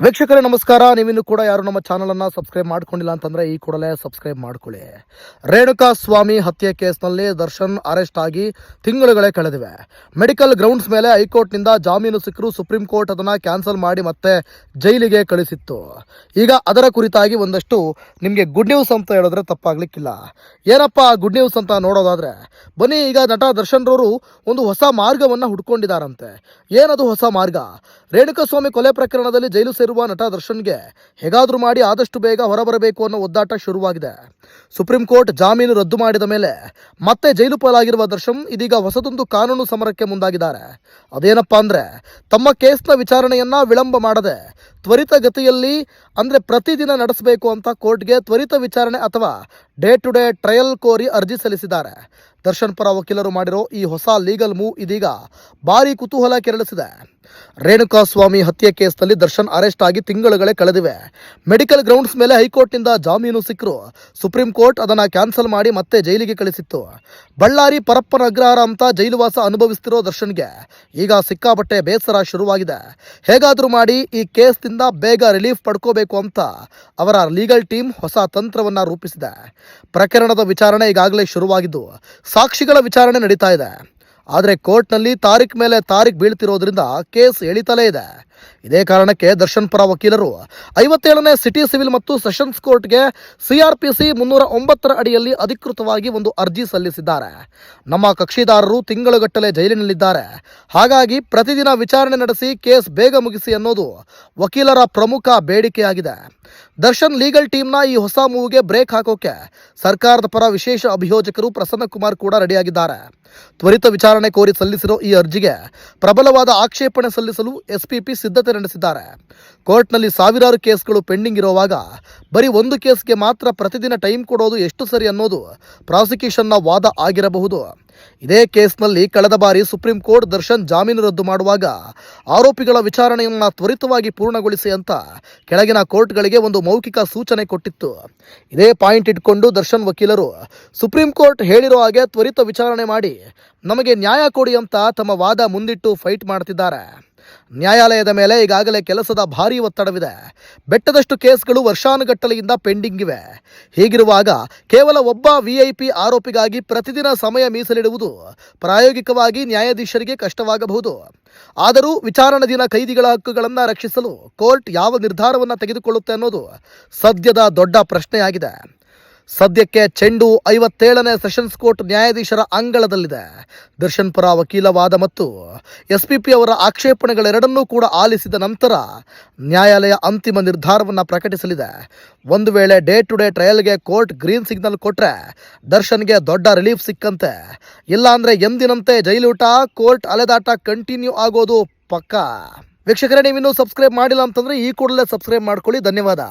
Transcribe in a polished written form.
ವೀಕ್ಷಕರೇ ನಮಸ್ಕಾರ. ನೀವಿನ್ನು ಕೂಡ ಯಾರು ನಮ್ಮ ಚಾನಲನ್ನು ಸಬ್ಸ್ಕ್ರೈಬ್ ಮಾಡ್ಕೊಂಡಿಲ್ಲ ಅಂತಂದರೆ ಈ ಕೂಡಲೇ ಸಬ್ಸ್ಕ್ರೈಬ್ ಮಾಡ್ಕೊಳ್ಳಿ. ರೇಣುಕಾ ಸ್ವಾಮಿ ಹತ್ಯೆ ಕೇಸ್ನಲ್ಲಿ ದರ್ಶನ್ ಅರೆಸ್ಟ್ ಆಗಿ ತಿಂಗಳುಗಳೇ ಕಳೆದಿವೆ. ಮೆಡಿಕಲ್ ಗ್ರೌಂಡ್ಸ್ ಮೇಲೆ ಹೈಕೋರ್ಟ್ನಿಂದ ಜಾಮೀನು ಸಿಕ್ಕರೂ ಸುಪ್ರೀಂ ಕೋರ್ಟ್ ಅದನ್ನು ಕ್ಯಾನ್ಸಲ್ ಮಾಡಿ ಮತ್ತೆ ಜೈಲಿಗೆ ಕಳಿಸಿತ್ತು. ಈಗ ಅದರ ಕುರಿತಾಗಿ ಒಂದಷ್ಟು ನಿಮಗೆ ಗುಡ್ ನ್ಯೂಸ್ ಅಂತ ಹೇಳಿದ್ರೆ ತಪ್ಪಾಗಲಿಕ್ಕಿಲ್ಲ. ಏನಪ್ಪ ಗುಡ್ ನ್ಯೂಸ್ ಅಂತ ನೋಡೋದಾದರೆ ಬನ್ನಿ, ಈಗ ನಟ ದರ್ಶನ್ ರವರು ಒಂದು ಹೊಸ ಮಾರ್ಗವನ್ನು ಹುಡ್ಕೊಂಡಿದ್ದಾರಂತೆ. ಏನದು ಹೊಸ ಮಾರ್ಗ? ರೇಣುಕಾ ಸ್ವಾಮಿ ಕೊಲೆ ಪ್ರಕರಣದಲ್ಲಿ ಜೈಲು ಸೇರುವ ನಟ ದರ್ಶನ್ಗೆ ಹೇಗಾದರೂ ಮಾಡಿ ಆದಷ್ಟು ಬೇಗ ಹೊರಬರಬೇಕು ಅನ್ನೋ ಒದ್ದಾಟ ಶುರುವಾಗಿದೆ. ಸುಪ್ರೀಂ ಕೋರ್ಟ್ ಜಾಮೀನು ರದ್ದು ಮಾಡಿದ ಮೇಲೆ ಮತ್ತೆ ಜೈಲು ಪಾಲಾಗಿರುವ ದರ್ಶನ್ ಇದೀಗ ಹೊಸದೊಂದು ಕಾನೂನು ಸಮರಕ್ಕೆ ಮುಂದಾಗಿದ್ದಾರೆ. ಅದೇನಪ್ಪ ಅಂದರೆ, ತಮ್ಮ ಕೇಸ್ನ ವಿಚಾರಣೆಯನ್ನ ವಿಳಂಬ ಮಾಡದೆ ತ್ವರಿತಗತಿಯಲ್ಲಿ ಅಂದರೆ ಪ್ರತಿದಿನ ನಡೆಸಬೇಕು ಅಂತ ಕೋರ್ಟ್ಗೆ ತ್ವರಿತ ವಿಚಾರಣೆ ಅಥವಾ ಡೇ ಟು ಡೇ ಟ್ರಯಲ್ ಕೋರಿ ಅರ್ಜಿ ಸಲ್ಲಿಸಿದ್ದಾರೆ. ದರ್ಶನ್ ಪರ ವಕೀಲರು ಮಾಡಿರೋ ಈ ಹೊಸ ಲೀಗಲ್ ಮೂವ್ ಇದೀಗ ಭಾರೀ ಕುತೂಹಲ ಕೆರಳಿಸಿದೆ. ರೇಣುಕಾ ಸ್ವಾಮಿ ಹತ್ಯೆ ಕೇಸ್ನಲ್ಲಿ ದರ್ಶನ್ ಅರೆಸ್ಟ್ ಆಗಿ ತಿಂಗಳುಗಳೇ ಕಳೆದಿವೆ. ಮೆಡಿಕಲ್ ಗ್ರೌಂಡ್ಸ್ ಮೇಲೆ ಹೈಕೋರ್ಟ್ನಿಂದ ಜಾಮೀನು ಸಿಕ್ಕರು ಸುಪ್ರೀಂ ಕೋರ್ಟ್ ಅದನ್ನು ಕ್ಯಾನ್ಸಲ್ ಮಾಡಿ ಮತ್ತೆ ಜೈಲಿಗೆ ಕಳಿಸಿತ್ತು. ಬಳ್ಳಾರಿ ಪರಪ್ಪನ ಅಗ್ರಹಾರ ಅಂತ ಜೈಲುವಾಸ ಅನುಭವಿಸ್ತಿರೋ ದರ್ಶನ್ಗೆ ಈಗ ಸಿಕ್ಕಾಪಟ್ಟೆ ಬೇಸರ ಶುರುವಾಗಿದೆ. ಹೇಗಾದರೂ ಮಾಡಿ ಈ ಕೇಸ್ನಿಂದ ಬೇಗ ರಿಲೀಫ್ ಪಡ್ಕೋಬೇಕು ಅಂತ ಅವರ ಲೀಗಲ್ ಟೀಮ್ ಹೊಸ ತಂತ್ರವನ್ನು ರೂಪಿಸಿದೆ. ಪ್ರಕರಣದ ವಿಚಾರಣೆ ಈಗಾಗಲೇ ಶುರುವಾಗಿದ್ದು ಸಾಕ್ಷಿಗಳ ವಿಚಾರಣೆ ನಡೀತಾ ಇದೆ. ಆದರೆ ಕೋರ್ಟ್ನಲ್ಲಿ ತಾರೀಖ್ ಮೇಲೆ ತಾರೀಖ್ ಬೀಳ್ತಿರೋದ್ರಿಂದ ಕೇಸ್ ಎಳಿತಲೇ ಇದೆ. ಇದೇ ಕಾರಣಕ್ಕೆ ದರ್ಶನ್ ಪರ ವಕೀಲರು 57ನೇ ಸಿಟಿ ಸಿವಿಲ್ ಮತ್ತು ಸೆಷನ್ಸ್ ಕೋರ್ಟ್ಗೆ CRPC 309 ಅಡಿಯಲ್ಲಿ ಅಧಿಕೃತವಾಗಿ ಒಂದು ಅರ್ಜಿ ಸಲ್ಲಿಸಿದ್ದಾರೆ. ನಮ್ಮ ಕಕ್ಷಿದಾರರು ತಿಂಗಳುಗಟ್ಟಲೆ ಜೈಲಿನಲ್ಲಿದ್ದಾರೆ, ಹಾಗಾಗಿ ಪ್ರತಿದಿನ ವಿಚಾರಣೆ ನಡೆಸಿ ಕೇಸ್ ಬೇಗ ಮುಗಿಸಿ ಅನ್ನೋದು ವಕೀಲರ ಪ್ರಮುಖ ಬೇಡಿಕೆಯಾಗಿದೆ. ದರ್ಶನ್ ಲೀಗಲ್ ಟೀಮ್ನ ಈ ಹೊಸ ಮೂವ್ಗೆ ಬ್ರೇಕ್ ಹಾಕೋಕೆ ಸರ್ಕಾರದ ಪರ ವಿಶೇಷ ಅಭಿಯೋಜಕರು ಪ್ರಸನ್ನ ಕುಮಾರ್ ಕೂಡ ರೆಡಿಯಾಗಿದ್ದಾರೆ. ತ್ವರಿತ ವಿಚಾರಣೆ ಕೋರಿ ಸಲ್ಲಿಸಿರೋ ಈ ಅರ್ಜಿಗೆ ಪ್ರಬಲವಾದ ಆಕ್ಷೇಪಣೆ ಸಲ್ಲಿಸಲು SPP ಸಿದ್ಧತೆ ನಡೆಸಿದ್ದಾರೆ. ಕೋರ್ಟ್ನಲ್ಲಿ ಸಾವಿರಾರು ಕೇಸ್ಗಳು ಪೆಂಡಿಂಗ್ ಇರುವಾಗ ಬರೀ ಒಂದು ಕೇಸ್ಗೆ ಮಾತ್ರ ಪ್ರತಿದಿನ ಟೈಮ್ ಕೊಡೋದು ಎಷ್ಟು ಸರಿ ಅನ್ನೋದು ಪ್ರಾಸಿಕ್ಯೂಷನ್ನ ವಾದ ಆಗಿರಬಹುದು. ಇದೇ ಕೇಸ್ನಲ್ಲಿ ಕಳೆದ ಬಾರಿ ಸುಪ್ರೀಂ ಕೋರ್ಟ್ ದರ್ಶನ್ ಜಾಮೀನು ರದ್ದು ಮಾಡುವಾಗ ಆರೋಪಿಗಳ ವಿಚಾರಣೆಯನ್ನು ತ್ವರಿತವಾಗಿ ಪೂರ್ಣಗೊಳಿಸಿ ಅಂತ ಕೆಳಗಿನ ಕೋರ್ಟ್ಗಳಿಗೆ ಒಂದು ಮೌಖಿಕ ಸೂಚನೆ ಕೊಟ್ಟಿತ್ತು. ಇದೇ ಪಾಯಿಂಟ್ ಇಟ್ಕೊಂಡು ದರ್ಶನ್ ವಕೀಲರು ಸುಪ್ರೀಂ ಕೋರ್ಟ್ ಹೇಳಿರೋ ಹಾಗೆ ತ್ವರಿತ ವಿಚಾರಣೆ ಮಾಡಿ ನಮಗೆ ನ್ಯಾಯ ಕೊಡಿ ಅಂತ ತಮ್ಮ ವಾದ ಮುಂದಿಟ್ಟು ಫೈಟ್ ಮಾಡ್ತಿದ್ದಾರೆ. ನ್ಯಾಯಾಲಯದ ಮೇಲೆ ಈಗಾಗಲೇ ಕೆಲಸದ ಭಾರೀ ಒತ್ತಡವಿದೆ. ಬೆಟ್ಟದಷ್ಟು ಕೇಸ್ಗಳು ವರ್ಷಾನುಗಟ್ಟಲೆಯಿಂದ ಪೆಂಡಿಂಗ್ ಇವೆ. ಹೀಗಿರುವಾಗ ಕೇವಲ ಒಬ್ಬ VIP ಆರೋಪಿಗಾಗಿ ಪ್ರತಿದಿನ ಸಮಯ ಮೀಸಲಿಡುವುದು ಪ್ರಾಯೋಗಿಕವಾಗಿ ನ್ಯಾಯಾಧೀಶರಿಗೆ ಕಷ್ಟವಾಗಬಹುದು. ಆದರೂ ವಿಚಾರಣಾಧೀನ ಕೈದಿಗಳ ಹಕ್ಕುಗಳನ್ನು ರಕ್ಷಿಸಲು ಕೋರ್ಟ್ ಯಾವ ನಿರ್ಧಾರವನ್ನು ತೆಗೆದುಕೊಳ್ಳುತ್ತೆ ಅನ್ನೋದು ಸದ್ಯದ ದೊಡ್ಡ ಪ್ರಶ್ನೆಯಾಗಿದೆ. ಸದ್ಯಕ್ಕೆ ಚೆಂಡು 57ನೇ ಸೆಷನ್ಸ್ ಕೋರ್ಟ್ ನ್ಯಾಯಾಧೀಶರ ಅಂಗಳದಲ್ಲಿದೆ. ದರ್ಶನ್ ಪರ ವಕೀಲ ವಾದ ಮತ್ತು SPP ಅವರ ಆಕ್ಷೇಪಣೆಗಳೆರಡನ್ನೂ ಕೂಡ ಆಲಿಸಿದ ನಂತರ ನ್ಯಾಯಾಲಯ ಅಂತಿಮ ನಿರ್ಧಾರವನ್ನು ಪ್ರಕಟಿಸಲಿದೆ. ಒಂದು ವೇಳೆ ಡೇ ಟು ಡೇ ಟ್ರಯಲ್ಗೆ ಕೋರ್ಟ್ ಗ್ರೀನ್ ಸಿಗ್ನಲ್ ಕೊಟ್ಟರೆ ದರ್ಶನ್ಗೆ ದೊಡ್ಡ ರಿಲೀಫ್ ಸಿಕ್ಕಂತೆ. ಇಲ್ಲಾಂದರೆ ಎಂದಿನಂತೆ ಜೈಲೂಟ, ಕೋರ್ಟ್ ಅಲೆದಾಟ ಕಂಟಿನ್ಯೂ ಆಗೋದು ಪಕ್ಕಾ. ವೀಕ್ಷಕರೇ, ನೀವಿನ್ನೂ ಸಬ್ಸ್ಕ್ರೈಬ್ ಮಾಡಿಲ್ಲ ಅಂತಂದರೆ ಈ ಕೂಡಲೇ ಸಬ್ಸ್ಕ್ರೈಬ್ ಮಾಡ್ಕೊಳ್ಳಿ. ಧನ್ಯವಾದ.